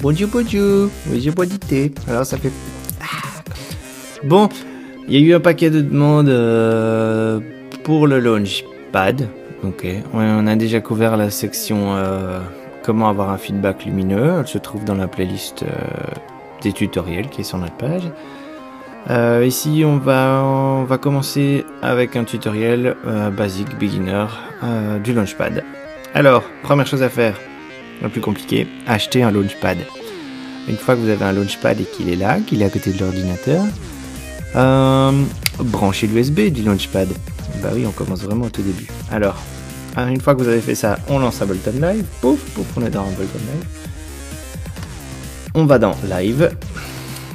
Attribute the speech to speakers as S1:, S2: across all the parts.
S1: Bonjour, bonjour. Oui, je bois du thé. Alors ça fait... Bon, il y a eu un paquet de demandes pour le Launchpad. Ok, on a déjà couvert la section comment avoir un feedback lumineux. Elle se trouve dans la playlist des tutoriels qui est sur notre page. Ici, on va commencer avec un tutoriel basique, beginner, du Launchpad. Alors, première chose à faire, la plus compliquée, acheter un Launchpad. Une fois que vous avez un Launchpad et qu'il est là, qu'il est à côté de l'ordinateur, branchez l'USB du Launchpad. Bah oui, on commence vraiment au tout début. Alors, une fois que vous avez fait ça, on lance Ableton Live. Pouf, pouf, on est dans Ableton Live. On va dans Live,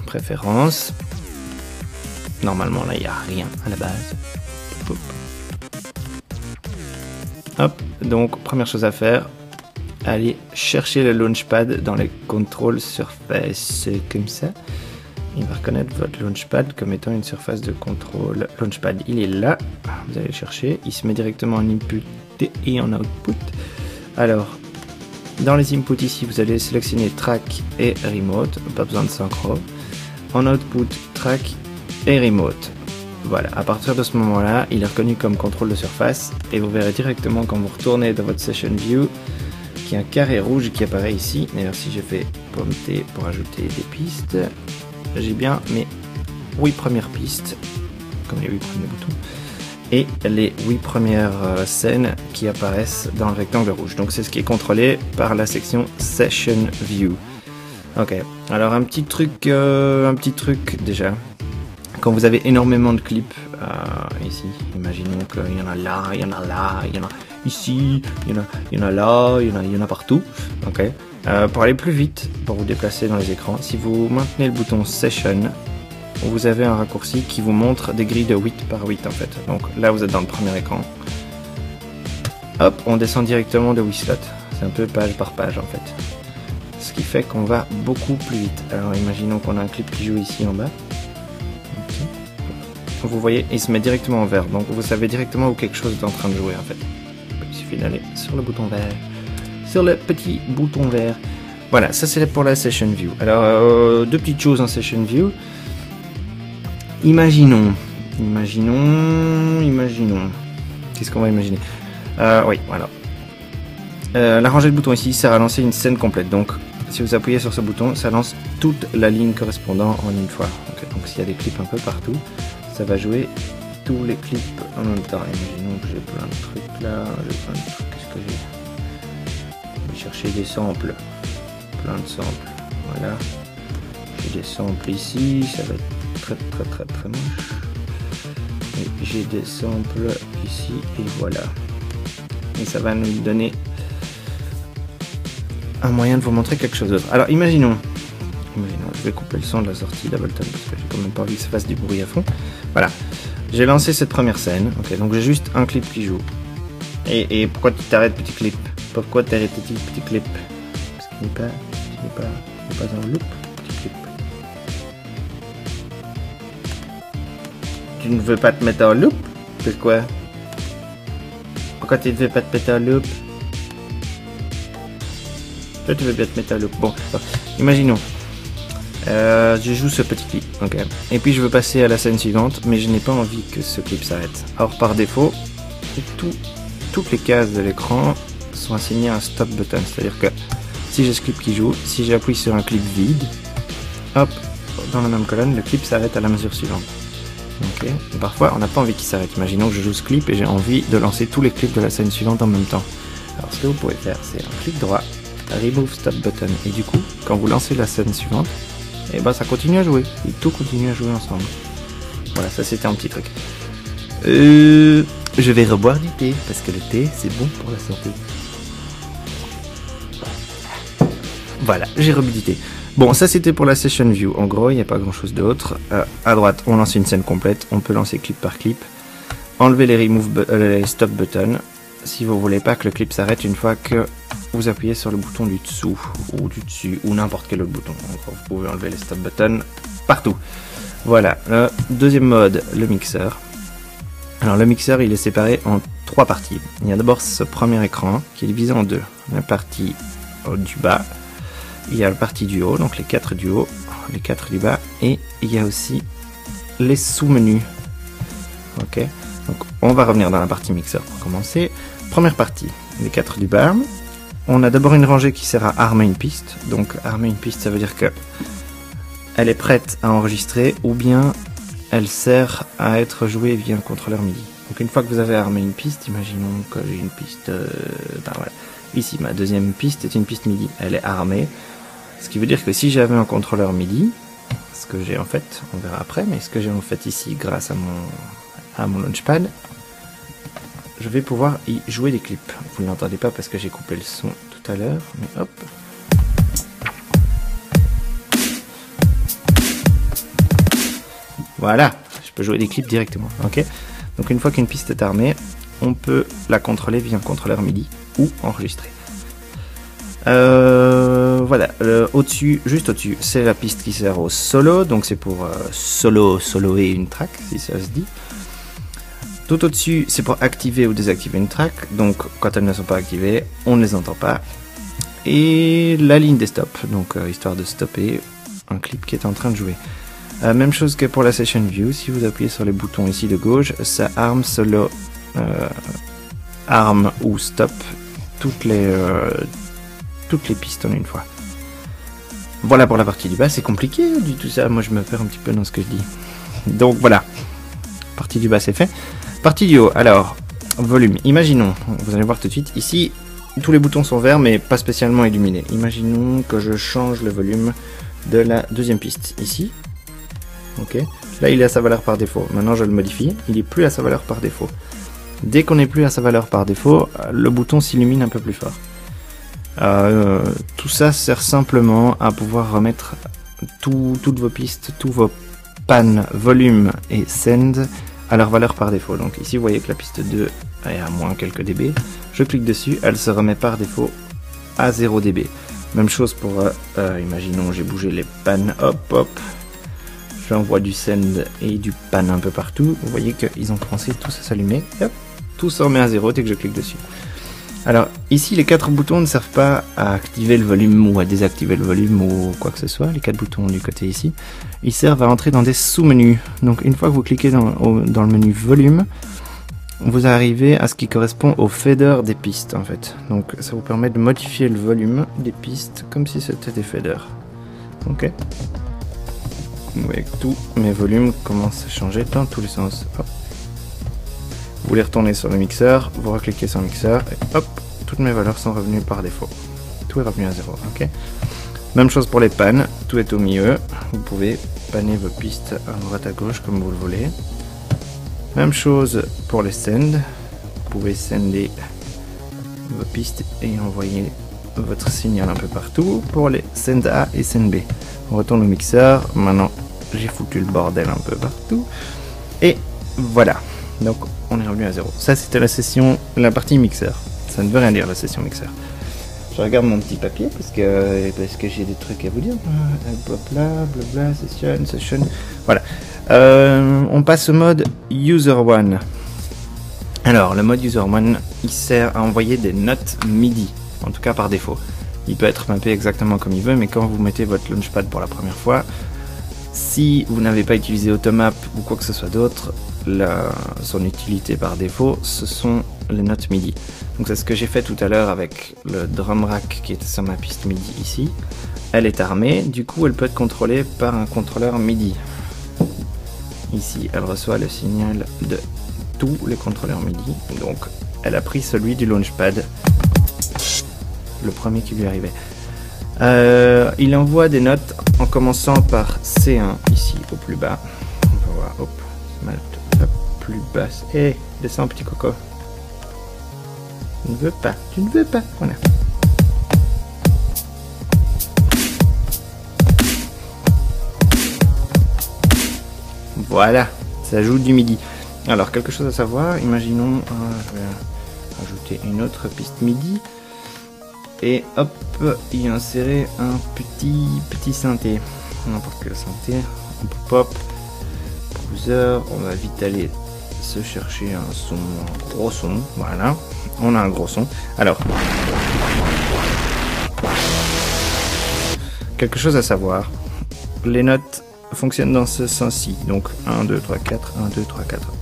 S1: Préférences. Normalement, là, il n'y a rien à la base. Pouf. Hop, donc, première chose à faire, allez chercher le Launchpad dans les contrôles surface, comme ça. Il va reconnaître votre Launchpad comme étant une surface de contrôle. Launchpad, il est là. Vous allez le chercher. Il se met directement en input et en output. Alors, dans les inputs ici, vous allez sélectionner track et remote. Pas besoin de synchro. En output, track et remote. Voilà, à partir de ce moment-là, il est reconnu comme contrôle de surface. Et vous verrez directement quand vous retournez dans votre session view qu'il y a un carré rouge qui apparaît ici. D'ailleurs, si je fais pomme T pour ajouter des pistes, j'ai bien mes 8 premières pistes, comme les 8 premiers boutons, et les 8 premières scènes qui apparaissent dans le rectangle rouge. Donc c'est ce qui est contrôlé par la section Session View. Ok, alors un petit truc déjà. Quand vous avez énormément de clips ici, imaginons qu'il y en a là, il y en a là, il y en a ici, il y en a là, il y en a partout. Ok. Pour aller plus vite, pour vous déplacer dans les écrans, si vous maintenez le bouton Session, vous avez un raccourci qui vous montre des grilles de 8 par 8 en fait. Donc là vous êtes dans le premier écran. Hop, on descend directement de 8 slots. C'est un peu page par page en fait. Ce qui fait qu'on va beaucoup plus vite. Alors imaginons qu'on a un clip qui joue ici en bas. Okay. Vous voyez, il se met directement en vert. Donc vous savez directement où quelque chose est en train de jouer en fait. Il suffit d'aller sur le bouton vert. Sur le petit bouton vert. Voilà, ça c'est pour la Session View. Alors, deux petites choses en Session View. Imaginons. Qu'est-ce qu'on va imaginer? Oui, voilà. La rangée de boutons ici sert à lancer une scène complète. Donc, si vous appuyez sur ce bouton, ça lance toute la ligne correspondant en une fois. Okay, donc, s'il y a des clips un peu partout, ça va jouer tous les clips en même temps. Imaginons que j'ai plein de trucs là. Qu'est-ce que j'ai? Chercher des samples, plein de samples, voilà, j'ai des samples ici, ça va être très moche, et j'ai des samples ici, et voilà, et ça va nous donner un moyen de vous montrer quelque chose d'autre. Alors imaginons, je vais couper le son de la sortie d'Ableton, parce que j'ai quand même pas envie que ça fasse du bruit à fond. Voilà, j'ai lancé cette première scène, ok, donc j'ai juste un clip qui joue, et pourquoi tu t'arrêtes petit clip? Pourquoi t'as arrêté petit clip? Parce qu'il n'est pas en loop, petit clip. Tu ne veux pas te mettre en loop? Pourquoi? Pourquoi tu ne veux pas te mettre en loop? Toi tu veux bien te mettre en loop. Bon, imaginons. Je joue ce petit clip, ok. Et puis je veux passer à la scène suivante, mais je n'ai pas envie que ce clip s'arrête. Alors par défaut, toutes les cases de l'écran sont assignées à un stop button, c'est-à-dire que si j'ai ce clip qui joue, si j'appuie sur un clip vide, hop, dans la même colonne, le clip s'arrête à la mesure suivante. Ok. Et parfois, on n'a pas envie qu'il s'arrête. Imaginons que je joue ce clip et j'ai envie de lancer tous les clips de la scène suivante en même temps. Alors, ce que vous pouvez faire, c'est un clic droit, remove stop button, et du coup, quand vous lancez la scène suivante, et ben ça continue à jouer, et tout continue à jouer ensemble. Voilà, ça c'était un petit truc. Je vais reboire du thé, parce que le thé, c'est bon pour la santé. Voilà, j'ai rebu du thé. Bon, ça c'était pour la Session View. En gros, il n'y a pas grand chose d'autre. À droite, on lance une scène complète. On peut lancer clip par clip. Enlever les remove les stop buttons. si vous voulez pas que le clip s'arrête une fois que vous appuyez sur le bouton du dessous ou du dessus ou n'importe quel autre bouton. Donc, vous pouvez enlever les stop buttons partout. Voilà, le deuxième mode, le mixeur. Alors le mixeur, il est séparé en 3 parties. Il y a d'abord ce premier écran qui est divisé en 2. La partie du bas, il y a la partie du haut, donc les 4 du haut, les 4 du bas, et il y a aussi les sous-menus. Ok, donc on va revenir dans la partie mixeur pour commencer. Première partie, les 4 du bas. On a d'abord une rangée qui sert à armer une piste. Donc armer une piste, ça veut dire que elle est prête à enregistrer ou bien elle sert à être jouée via un contrôleur MIDI. Donc une fois que vous avez armé une piste, imaginons que j'ai une piste... voilà. Ici, ma deuxième piste est une piste MIDI. Elle est armée. Ce qui veut dire que si j'avais un contrôleur MIDI, ce que j'ai en fait, on verra après, mais ce que j'ai en fait ici grâce à mon Launchpad, je vais pouvoir y jouer des clips. Vous ne l'entendez pas parce que j'ai coupé le son tout à l'heure, mais hop. Voilà, je peux jouer des clips directement. Ok. Donc une fois qu'une piste est armée, on peut la contrôler via un contrôleur MIDI ou enregistrer. Voilà, au-dessus, juste au-dessus, c'est la piste qui sert au solo, donc c'est pour soloer une track, si ça se dit. Tout au-dessus, c'est pour activer ou désactiver une track, donc quand elles ne sont pas activées, on ne les entend pas. Et la ligne des stops, donc histoire de stopper un clip qui est en train de jouer. Même chose que pour la Session View, si vous appuyez sur les boutons ici de gauche, ça arme solo, arme ou stop toutes les pistes en une fois. Voilà pour la partie du bas, c'est compliqué du tout ça, moi je me perds un petit peu dans ce que je dis. Donc voilà, partie du bas c'est fait. Partie du haut, alors, volume, imaginons, vous allez voir tout de suite, ici, tous les boutons sont verts mais pas spécialement illuminés. Imaginons que je change le volume de la deuxième piste, ici. Ok, là il est à sa valeur par défaut, maintenant je le modifie, il est plus à sa valeur par défaut. Dès qu'on n'est plus à sa valeur par défaut, le bouton s'illumine un peu plus fort. Tout ça sert simplement à pouvoir remettre toutes vos pistes, tous vos pannes, volume et send à leur valeur par défaut. Donc ici vous voyez que la piste 2 est à moins quelques dB, je clique dessus, elle se remet par défaut à 0 dB. Même chose pour, imaginons j'ai bougé les pannes, hop hop, j'envoie du send et du pan un peu partout, vous voyez qu'ils ont commencé tous à s'allumer, hop, tout se remet à 0 dès que je clique dessus. Alors ici les 4 boutons ne servent pas à activer le volume ou à désactiver le volume ou quoi que ce soit, les 4 boutons du côté ici, ils servent à entrer dans des sous-menus. Donc une fois que vous cliquez dans le menu volume, vous arrivez à ce qui correspond au fader des pistes en fait. Donc ça vous permet de modifier le volume des pistes comme si c'était des faders. Ok. Vous voyez que tous mes volumes commencent à changer dans tous les sens. Hop. Vous voulez retourner sur le mixeur, vous recliquez sur le mixeur et hop, toutes mes valeurs sont revenues par défaut. Tout est revenu à 0. Ok. Même chose pour les pannes, tout est au milieu. Vous pouvez panner vos pistes à droite à gauche comme vous le voulez. Même chose pour les send. Vous pouvez sender vos pistes et envoyer votre signal un peu partout. Pour les send A et send B. On retourne au mixeur. Maintenant, j'ai foutu le bordel un peu partout. Et voilà. Donc, on est revenu à 0. Ça, c'était la partie mixeur. Ça ne veut rien dire, la session mixeur. Je regarde mon petit papier parce que j'ai des trucs à vous dire. Blabla, session. Voilà. On passe au mode User One. Alors, le mode User One, il sert à envoyer des notes MIDI, en tout cas par défaut. Il peut être mappé exactement comme il veut, mais quand vous mettez votre Launchpad pour la première fois, si vous n'avez pas utilisé Automap ou quoi que ce soit d'autre, son utilité par défaut, ce sont les notes MIDI. Donc c'est ce que j'ai fait tout à l'heure avec le drum rack qui était sur ma piste MIDI ici. Elle est armée, du coup elle peut être contrôlée par un contrôleur MIDI. Ici elle reçoit le signal de tous les contrôleurs MIDI, donc elle a pris celui du Launchpad, le premier qui lui arrivait. Il envoie des notes en commençant par C1 ici au plus bas. On va voir, hop, la plus basse. Et descends petit coco. Tu ne veux pas, tu ne veux pas. Voilà. Voilà, ça joue du MIDI. Alors quelque chose à savoir, imaginons, je vais ajouter une autre piste MIDI. Et hop, y insérer un petit synthé. N'importe quel synthé. Un pop, browser. On va vite aller se chercher un son, un gros son. Voilà, on a un gros son. Alors, quelque chose à savoir. Les notes fonctionnent dans ce sens-ci. Donc 1, 2, 3, 4, 1, 2, 3, 4.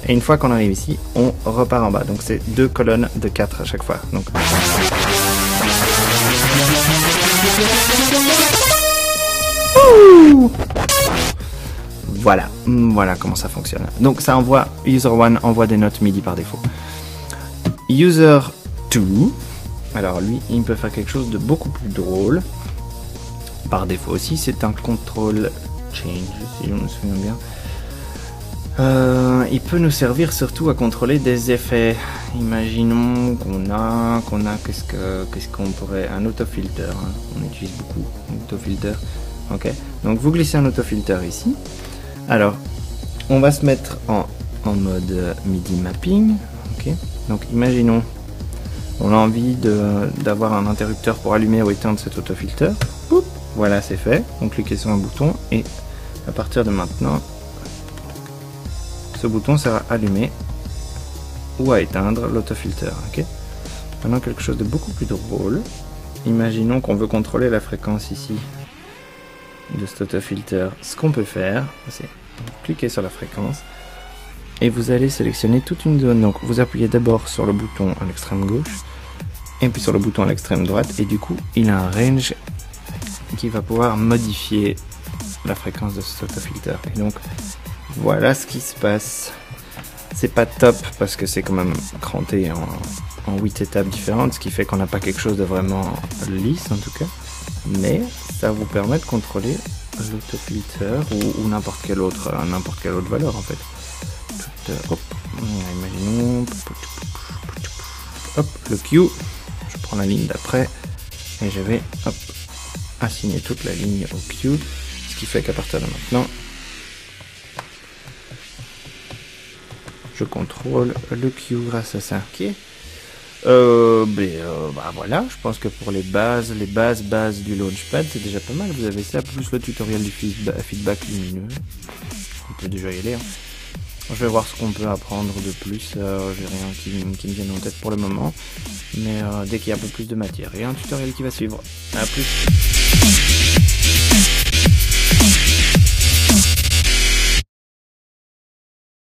S1: Et une fois qu'on arrive ici, on repart en bas. Donc c'est 2 colonnes de 4 à chaque fois. Donc... Voilà, voilà comment ça fonctionne. Donc ça envoie, user1 envoie des notes MIDI par défaut. User2, alors lui, il peut faire quelque chose de beaucoup plus drôle. Par défaut aussi, c'est un control change, si je me souviens bien. Il peut nous servir surtout à contrôler des effets. Imaginons qu'on a qu'est-ce qu'on pourrait, un autofilter, hein. On utilise beaucoup un autofilter. Ok, donc vous glissez un autofilter ici. Alors, on va se mettre en mode MIDI mapping. Ok, donc imaginons, on a envie d'avoir un interrupteur pour allumer ou éteindre cet autofilter. Oup, voilà, c'est fait. On clique sur un bouton et à partir de maintenant, ce bouton sera allumé ou à éteindre l'autofilter. Ok. Maintenant quelque chose de beaucoup plus drôle. Imaginons qu'on veut contrôler la fréquence ici de cet autofilter. Ce qu'on peut faire, c'est cliquer sur la fréquence et vous allez sélectionner toute une zone. Donc vous appuyez d'abord sur le bouton à l'extrême gauche et puis sur le bouton à l'extrême droite et du coup il a un range qui va pouvoir modifier la fréquence de cet autofilter. Et donc voilà ce qui se passe. C'est pas top parce que c'est quand même cranté en 8 étapes différentes, ce qui fait qu'on n'a pas quelque chose de vraiment lisse en tout cas. Mais ça vous permet de contrôler l'autofilter ou n'importe quelle autre valeur en fait. Hop, imaginons, hop, le Q. Je prends la ligne d'après et je vais hop, assigner toute la ligne au Q, ce qui fait qu'à partir de maintenant, je contrôle le Q grâce à ça. Ok. Bah voilà, je pense que pour les bases du Launchpad, c'est déjà pas mal. Vous avez ça, plus le tutoriel du feedback lumineux. On peut déjà y aller. Hein. Je vais voir ce qu'on peut apprendre de plus. J'ai rien qui me vienne en tête pour le moment. Mais dès qu'il y a un peu plus de matière, il y a un tutoriel qui va suivre. A plus.